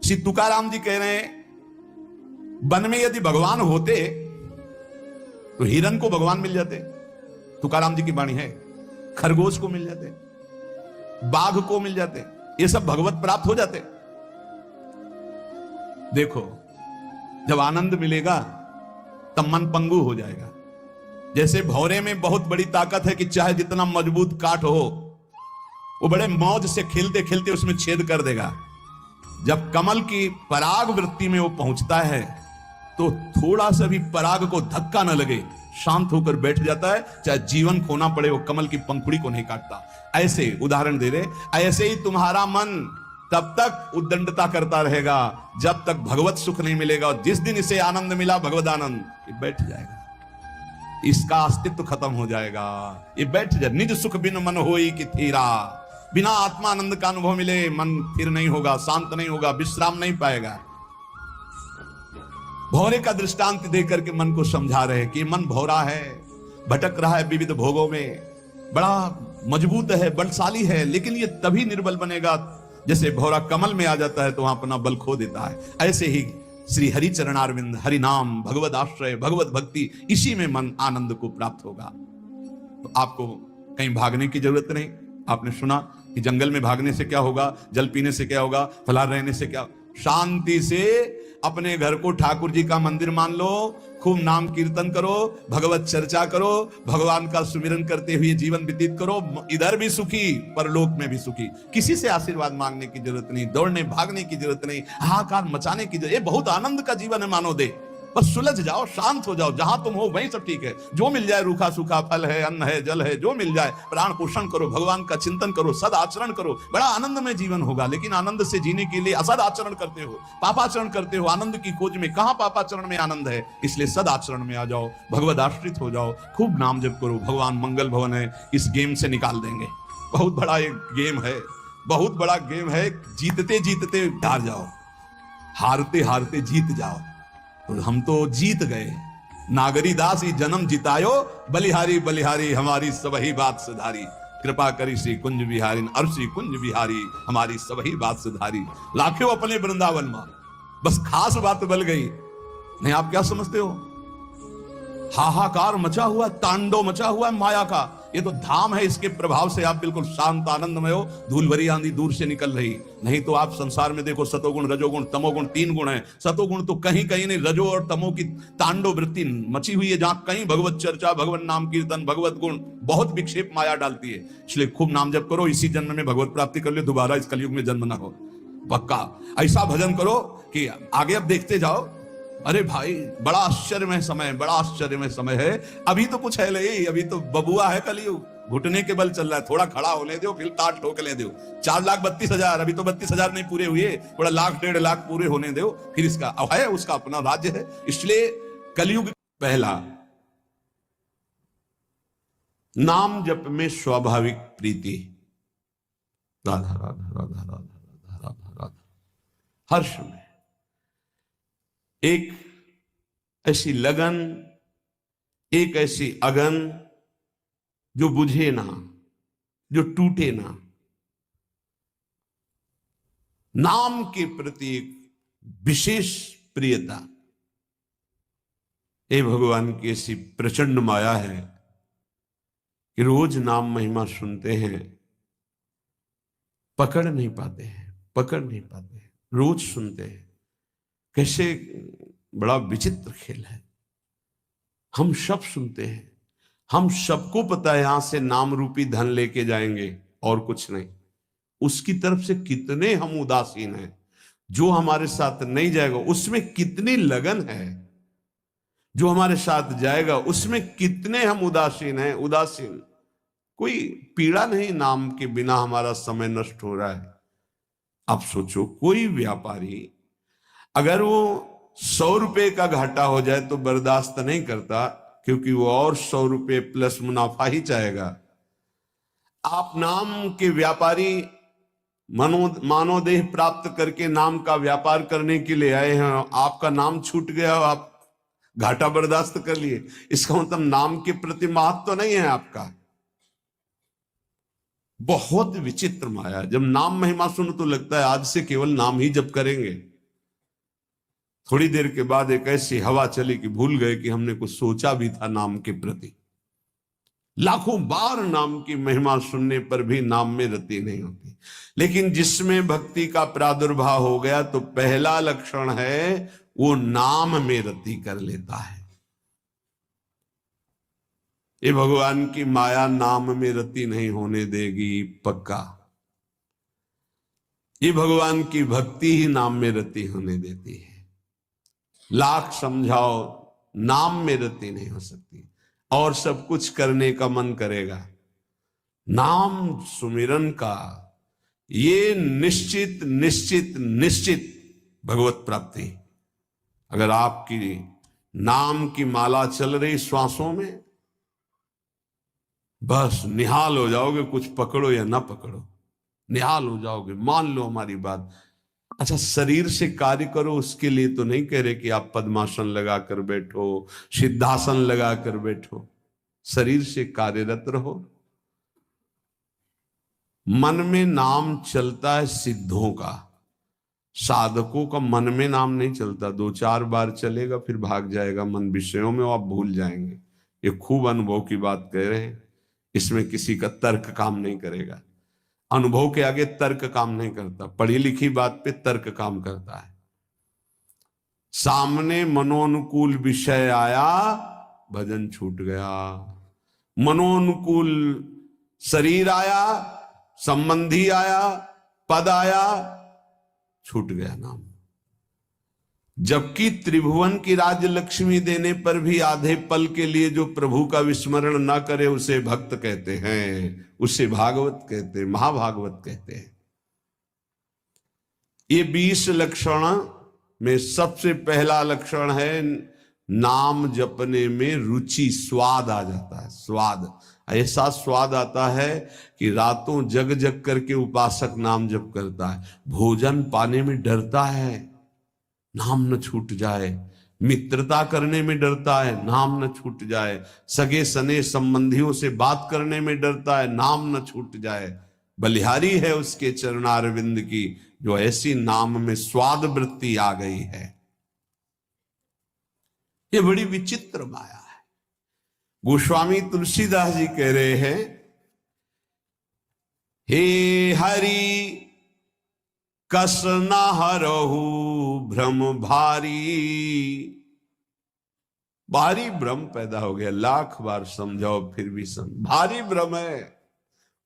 श्री तुकाराम जी कह रहे हैं, वन में यदि भगवान होते तो हिरन को भगवान मिल जाते, तुकाराम जी की वाणी है, खरगोश को मिल जाते, बाघ को मिल जाते, ये सब भगवत प्राप्त हो जाते। देखो, जब आनंद मिलेगा तब मन पंगु हो जाएगा। जैसे भौरे में बहुत बड़ी ताकत है कि चाहे जितना मजबूत काठ हो, वो बड़े मौज से खेलते खेलते उसमें छेद कर देगा। जब कमल की पराग वृत्ति में वो पहुंचता है तो थोड़ा सा भी पराग को धक्का न लगे, शांत होकर बैठ जाता है, चाहे जीवन खोना पड़े, वो कमल की पंखुड़ी को नहीं काटता। ऐसे उदाहरण दे रहे, ऐसे ही तुम्हारा मन तब तक उद्दंडता करता रहेगा जब तक भगवत सुख नहीं मिलेगा, और जिस दिन इसे आनंद मिला, भगवत आनंद, ये बैठ जाएगा, इसका अस्तित्व खत्म हो जाएगा, ये बैठ जाए। निज सुख बिन मन होई कि थीरा, बिना आत्मानंद का अनुभव मिले मन स्थिर नहीं होगा, शांत नहीं होगा, विश्राम नहीं पाएगा। भौरे का दृष्टांत देकर के मन को समझा रहे कि मन भौरा है, भटक रहा है विविध भोगों में, बड़ा मजबूत है, बलशाली है, लेकिन ये तभी निर्बल बनेगा जैसे भौरा कमल में आ जाता है तो वहां अपना बल खो देता है। ऐसे ही श्री हरि चरणारविंद, हरि नाम, भगवत आश्रय, भगवत भक्ति, इसी में मन आनंद को प्राप्त होगा। तो आपको कहीं भागने की जरूरत नहीं। आपने सुना कि जंगल में भागने से क्या होगा, जल पीने से क्या होगा, फलाहार रहने से क्या, शांति से अपने घर को ठाकुर जी का मंदिर मान लो, खूब नाम कीर्तन करो, भगवत चर्चा करो, भगवान का सुमिरन करते हुए जीवन व्यतीत करो, इधर भी सुखी परलोक में भी सुखी। किसी से आशीर्वाद मांगने की जरूरत नहीं, दौड़ने भागने की जरूरत नहीं, हाहाकार मचाने की जरूरत, ये बहुत आनंद का जीवन है मानो दे। बस सुलझ जाओ, शांत हो जाओ, जहां तुम हो वहीं सब ठीक है। जो मिल जाए, रूखा सूखा फल है, अन्न है, जल है, जो मिल जाए, प्राण पोषण करो, भगवान का चिंतन करो, सद आचरण करो, बड़ा आनंद में जीवन होगा। लेकिन आनंद से जीने के लिए असद आचरण करते हो, पापाचरण करते हो, आनंद की खोज में, कहां पापाचरण में आनंद है। इसलिए सद आचरण में आ जाओ, भगवद आश्रित हो जाओ, खूब नाम जप करो, भगवान मंगल भवन है, इस गेम से निकाल देंगे। बहुत बड़ा एक गेम है, बहुत बड़ा गेम है, जीतते जीतते हार जाओ, हारते हारते जीत जाओ। तो हम तो जीत गए। नागरी दास ही जन्म जितायो, बलिहारी बलिहारी हमारी सबही बात सुधारी, कृपा करी श्री कुंज बिहारी, और श्री कुंज बिहारी हमारी सबही बात सुधारी। लाखों अपने वृंदावन में, बस खास बात बल गई। नहीं, आप क्या समझते हो, हाहाकार मचा हुआ, तांडव मचा हुआ है माया का, ये तो धाम है, इसके प्रभाव से आप बिल्कुल शांत आनंदमय हो, धूल भरी आंधी दूर से निकल रही। नहीं तो आप संसार में देखो, सतोगुण, रजोगुण, तमोगुण, 3 गुण है। सतोगुण तो कहीं कहीं नहीं, रजो और तमो की तांडव वृत्ति मची हुई है, जहां कहीं भगवत चर्चा, भगवत नाम कीर्तन, भगवत गुण, बहुत विक्षेप माया डालती है। इसलिए खूब नाम जप करो, इसी जन्म में भगवत प्राप्ति कर लो, दोबारा इस कलयुग में जन्म ना हो। पक्का ऐसा भजन करो कि आगे अब देखते जाओ, अरे भाई बड़ा आश्चर्यमय समय, बड़ा आश्चर्यमय समय है। अभी तो कुछ है नहीं, अभी तो बबुआ है कलयुग, घुटने के बल चल रहा है, थोड़ा खड़ा होने दो, फिर ताट ठोक ले दो। 4,32,000, अभी तो 32,000 नहीं पूरे हुए, थोड़ा 1,00,000 1,50,000 लाख पूरे होने दो, फिर इसका है, उसका अपना राज्य है। इसलिए कलयुग पहला नाम जप में स्वाभाविक प्रीति, राधा राधा राधा राधा राधा राधा, हर्ष में एक ऐसी लगन, एक ऐसी अगन जो बुझे ना, जो टूटे ना। नाम के प्रति एक विशेष प्रियता, हे भगवान की ऐसी प्रचंड माया है कि रोज नाम महिमा सुनते हैं, पकड़ नहीं पाते हैं, पकड़ नहीं पाते हैं, रोज सुनते हैं। कैसे बड़ा विचित्र खेल है। हम सब सुनते हैं, हम सबको पता है यहां से नाम रूपी धन लेके जाएंगे और कुछ नहीं। उसकी तरफ से कितने हम उदासीन हैं। जो हमारे साथ नहीं जाएगा उसमें कितनी लगन है, जो हमारे साथ जाएगा उसमें कितने हम उदासीन हैं। उदासीन, कोई पीड़ा नहीं, नाम के बिना हमारा समय नष्ट हो रहा है। आप सोचो, कोई व्यापारी अगर वो 100 रुपए का घाटा हो जाए तो बर्दाश्त नहीं करता, क्योंकि वो और 100 रुपए प्लस मुनाफा ही चाहेगा। आप नाम के व्यापारी मानोदेह प्राप्त करके नाम का व्यापार करने के लिए आए हैं, आपका नाम छूट गया, आप घाटा बर्दाश्त कर लिए, इसका मतलब नाम के प्रति महत्व तो नहीं है आपका। बहुत विचित्र माया। जब नाम महिमा सुनो तो लगता है आज से केवल नाम ही जप करेंगे, थोड़ी देर के बाद एक ऐसी हवा चली कि भूल गए कि हमने कुछ सोचा भी था नाम के प्रति। लाखों बार नाम की महिमा सुनने पर भी नाम में रति नहीं होती। लेकिन जिसमें भक्ति का प्रादुर्भाव हो गया तो पहला लक्षण है वो नाम में रति कर लेता है। ये भगवान की माया नाम में रति नहीं होने देगी, पक्का। ये भगवान की भक्ति ही नाम में रति होने देती है। लाख समझाओ, नाम में रति नहीं हो सकती। और सब कुछ करने का मन करेगा, नाम सुमिरन का ये निश्चित निश्चित निश्चित भगवत प्राप्ति। अगर आपकी नाम की माला चल रही श्वासों में, बस निहाल हो जाओगे, कुछ पकड़ो या ना पकड़ो, निहाल हो जाओगे। मान लो हमारी बात। अच्छा, शरीर से कार्य करो, उसके लिए तो नहीं कह रहे कि आप पद्मासन लगाकर बैठो, सिद्धासन लगाकर बैठो। शरीर से कार्यरत रहो। मन में नाम चलता है सिद्धों का, साधकों का मन में नाम नहीं चलता। 2-4 बार चलेगा फिर भाग जाएगा मन विषयों में, आप भूल जाएंगे। ये खूब अनुभव की बात कह रहे हैं, इसमें किसी का तर्क काम नहीं करेगा। अनुभव के आगे तर्क काम नहीं करता, पढ़ी लिखी बात पे तर्क काम करता है। सामने मनोनुकूल विषय आया, भजन छूट गया। मनोनुकूल शरीर आया, संबंधी आया, पद आया, छूट गया नाम। जबकि त्रिभुवन की राज्य लक्ष्मी देने पर भी आधे पल के लिए जो प्रभु का विस्मरण ना करे उसे भक्त कहते हैं, उसे भागवत कहते हैं, महाभागवत कहते हैं। ये 20 लक्षण में सबसे पहला लक्षण है नाम जपने में रुचि, स्वाद आ जाता है। स्वाद, ऐसा स्वाद आता है कि रातों जग जग करके उपासक नाम जप करता है। भोजन पाने में डरता है, नाम न छूट जाए। मित्रता करने में डरता है, नाम न छूट जाए। सगे सने संबंधियों से बात करने में डरता है, नाम न छूट जाए। बलिहारी है उसके चरणारविंद की, जो ऐसी नाम में स्वाद वृत्ति आ गई है। ये बड़ी विचित्र माया है। गोस्वामी तुलसीदास जी कह रहे हैं, हे हरि कस न हरहु भ्रम भारी। भारी भ्रम पैदा हो गया, लाख बार समझाओ फिर भी भारी भ्रम है,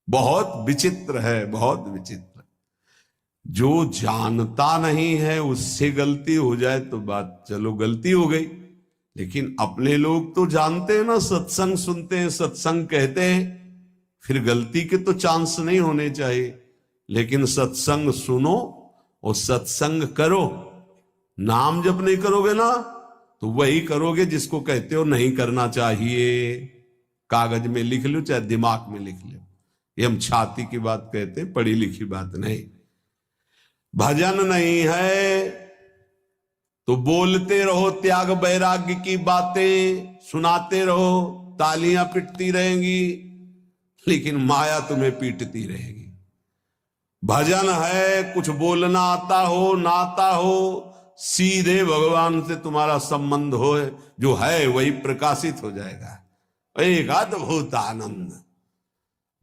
बहुत विचित्र है, बहुत विचित्र। जो जानता नहीं है उससे गलती हो जाए तो बात चलो गलती हो गई, लेकिन अपने लोग तो जानते हैं ना, सत्संग सुनते हैं, सत्संग कहते हैं, फिर गलती के तो चांस नहीं होने चाहिए। लेकिन सत्संग सुनो और सत्संग करो। नाम जब नहीं करोगे ना तो वही करोगे जिसको कहते हो नहीं करना चाहिए। कागज में लिख लो चाहे दिमाग में लिख लो, ये हम छाती की बात कहते हैं, पढ़ी लिखी बात नहीं। भजन नहीं है तो बोलते रहो त्याग वैराग्य की बातें, सुनाते रहो, तालियां पिटती रहेंगी, लेकिन माया तुम्हें पीटती रहेगी। भजन है कुछ बोलना आता हो ना आता हो, सीधे भगवान से तुम्हारा संबंध हो, जो है वही प्रकाशित हो जाएगा। एक अद्भुत आनंद।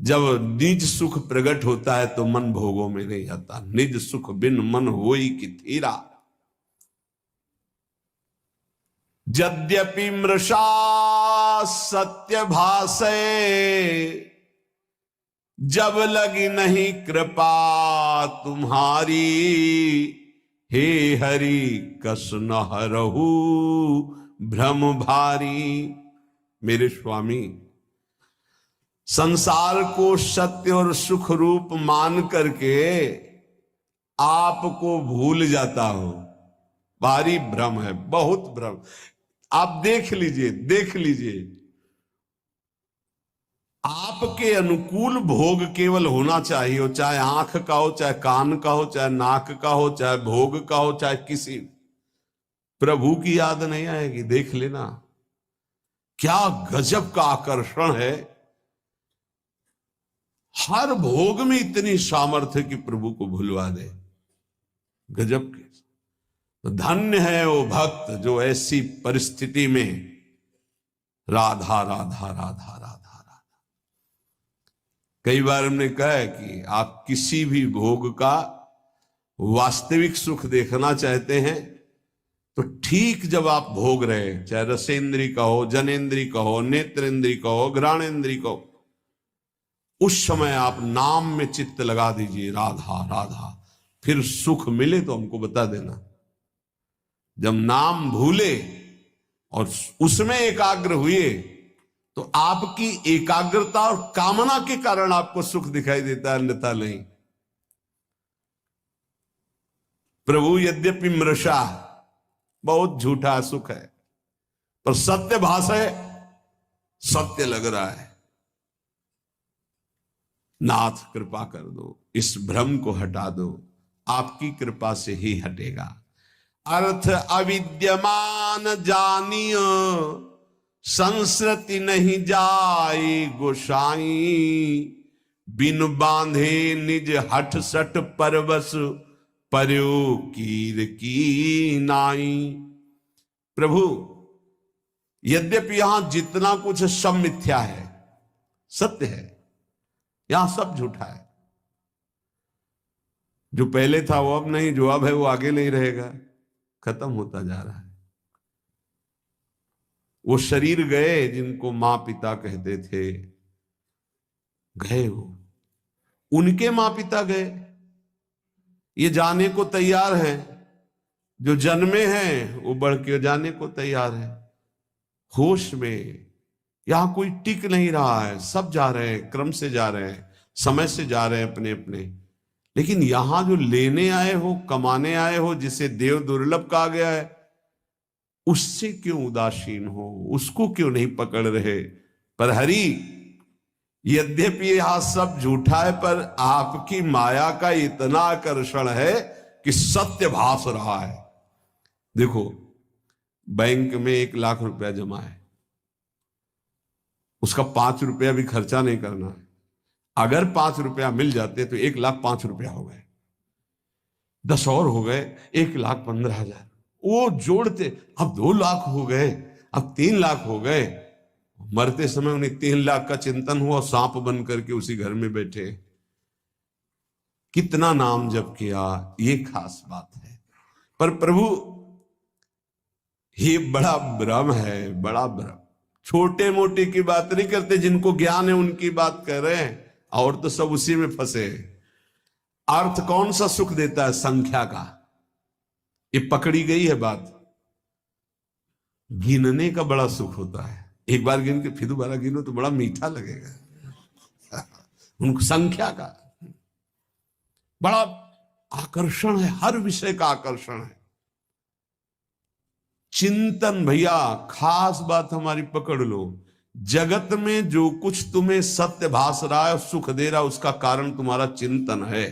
जब निज सुख प्रकट होता है तो मन भोगों में नहीं आता। निज सुख बिन मन होई कि थीरा। यद्यपि मृषा सत्य भाषे, जब लगी नहीं कृपा तुम्हारी। हे हरि कस न हरहु भ्रम भारी। मेरे स्वामी, संसार को सत्य और सुख रूप मान करके आपको भूल जाता हो, भारी भ्रम है, बहुत भ्रम। आप देख लीजिए, देख लीजिए, आपके अनुकूल भोग केवल होना चाहिए, हो चाहे आंख का हो, चाहे कान का हो, चाहे नाक का हो, चाहे भोग का हो, चाहे किसी। प्रभु की याद नहीं आएगी। देख लेना क्या गजब का आकर्षण है। हर भोग में इतनी सामर्थ्य कि प्रभु को भुलवा दे, गजब के। तो धन्य है वो भक्त जो ऐसी परिस्थिति में राधा राधा राधा राधा राधा। कई बार हमने कहा है कि आप किसी भी भोग का वास्तविक सुख देखना चाहते हैं तो ठीक जब आप भोग रहे, चाहे रसेंद्री का हो, जनेन्द्री का हो, नेत्रेंद्री का हो, घ्राणेन्द्री का हो, उस समय आप नाम में चित्त लगा दीजिए, राधा राधा। फिर सुख मिले तो हमको बता देना। जब नाम भूले और उसमें एकाग्र हुए तो आपकी एकाग्रता और कामना के कारण आपको सुख दिखाई देता है, अन्यथा नहीं। प्रभु यद्यपि मृषा, बहुत झूठा सुख है, पर सत्य भास है, सत्य लग रहा है। नाथ कृपा कर दो, इस भ्रम को हटा दो, आपकी कृपा से ही हटेगा। अर्थ अविद्यमान जानियो, संस्कृति नहीं जाए गोसाई, बिन बांधे निज हठ सठ परवश, पर्यो कीर की नाई। प्रभु यद्यपि यहां जितना कुछ सब मिथ्या है, सत्य है, यहां सब झूठा है। जो पहले था वो अब नहीं, जो अब है वो आगे नहीं रहेगा, खत्म होता जा रहा है। वो शरीर गए जिनको मां पिता कहते थे, गए वो, उनके मां पिता गए। ये जाने को तैयार हैं, जो जन्मे हैं वो बढ़ के जाने को तैयार है। होश में यहां कोई टिक नहीं रहा है, सब जा रहे हैं, क्रम से जा रहे हैं, समय से जा रहे हैं अपने अपने। लेकिन यहां जो लेने आए हो, कमाने आए हो, जिसे देव दुर्लभ कहा गया है, उससे क्यों उदासीन हो, उसको क्यों नहीं पकड़ रहे। पर हरि, यद्यपि यहां सब झूठा है, पर आपकी माया का इतना आकर्षण है कि सत्य भास रहा है। देखो, बैंक में 1 लाख रुपया जमा है, उसका 5 रुपया भी खर्चा नहीं करना है। अगर 5 रुपया मिल जाते तो 1,05,000 रुपया हो गए, 10 और हो गए 1,15,000। वो जोड़ते अब 2 लाख हो गए, अब 3 लाख हो गए। मरते समय उन्हें 3 लाख का चिंतन हुआ, सांप बन करके उसी घर में बैठे। कितना नाम जप किया, ये खास बात है। पर प्रभु, ये बड़ा भ्रम है, बड़ा भ्रम। छोटे मोटे की बात नहीं करते, जिनको ज्ञान है उनकी बात कर रहे हैं, और तो सब उसी में फंसे हैं। अर्थ कौन सा सुख देता है? संख्या का। ये पकड़ी गई है बात। गिनने का बड़ा सुख होता है, एक बार गिन के फिर दोबारा गिनो तो बड़ा मीठा लगेगा। उनको संख्या का बड़ा आकर्षण है, हर विषय का आकर्षण है। चिंतन, भैया खास बात हमारी पकड़ लो। जगत में जो कुछ तुम्हें सत्य भास रहा है, सुख दे रहा है, उसका कारण तुम्हारा चिंतन है।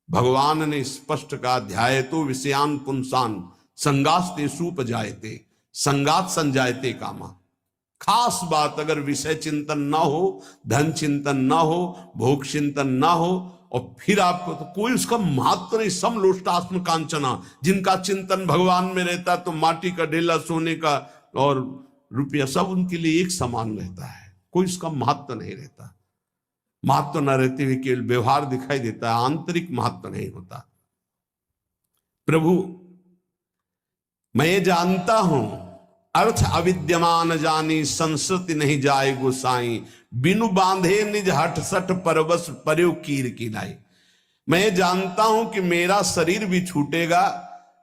भगवान ने स्पष्ट कहा, ध्याये तो विषयान पुंसान संगास्ते सूप जायते संगात संजायते कामा। खास बात, अगर विषय चिंतन ना हो, धन चिंतन ना हो, भोग चिंतन ना हो, और फिर आपको तो कोई उसका महत्व नहीं। समलोष्टास्म कांचना, जिनका चिंतन भगवान में रहता तो माटी का ढेला, सोने का और रुपया सब उनके लिए एक समान रहता है, कोई उसका महत्व नहीं रहता। महत्व न रहते हुए केवल व्यवहार दिखाई देता है, आंतरिक महत्व नहीं होता। प्रभु, मैं ये जानता हूं, अर्थ अविद्यमान जानी, संस्कृति नहीं जाए गोसाई, बिनु बांधे निज हठ सठ परवश पर्यो कीर की लाई। मैं जानता हूं कि मेरा शरीर भी छूटेगा,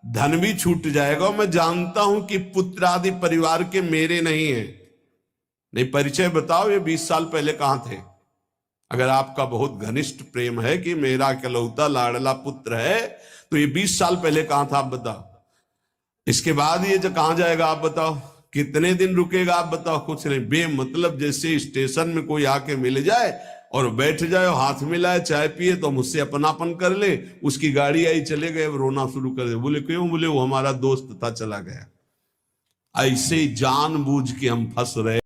धन भी छूट जाएगा। मैं जानता हूं कि पुत्र आदि परिवार के मेरे नहीं है। नहीं, परिचय बताओ, ये 20 साल पहले कहां थे? अगर आपका बहुत घनिष्ठ प्रेम है कि मेरा इकलौता लाडला पुत्र है, तो ये 20 साल पहले कहां था आप बताओ। इसके बाद ये जो कहां जाएगा आप बताओ, कितने दिन रुकेगा आप बताओ। कुछ नहीं, बेमतलब जैसे स्टेशन में कोई आके मिल जाए और बैठ जाए, हाथ मिलाए, चाय पिए, तो मुझसे अपनापन कर ले, उसकी गाड़ी आई, चले गए, रोना शुरू कर दे। बोले क्यों? बोले वो हमारा दोस्त था, चला गया। ऐसे जानबूझ के हम फंस रहे।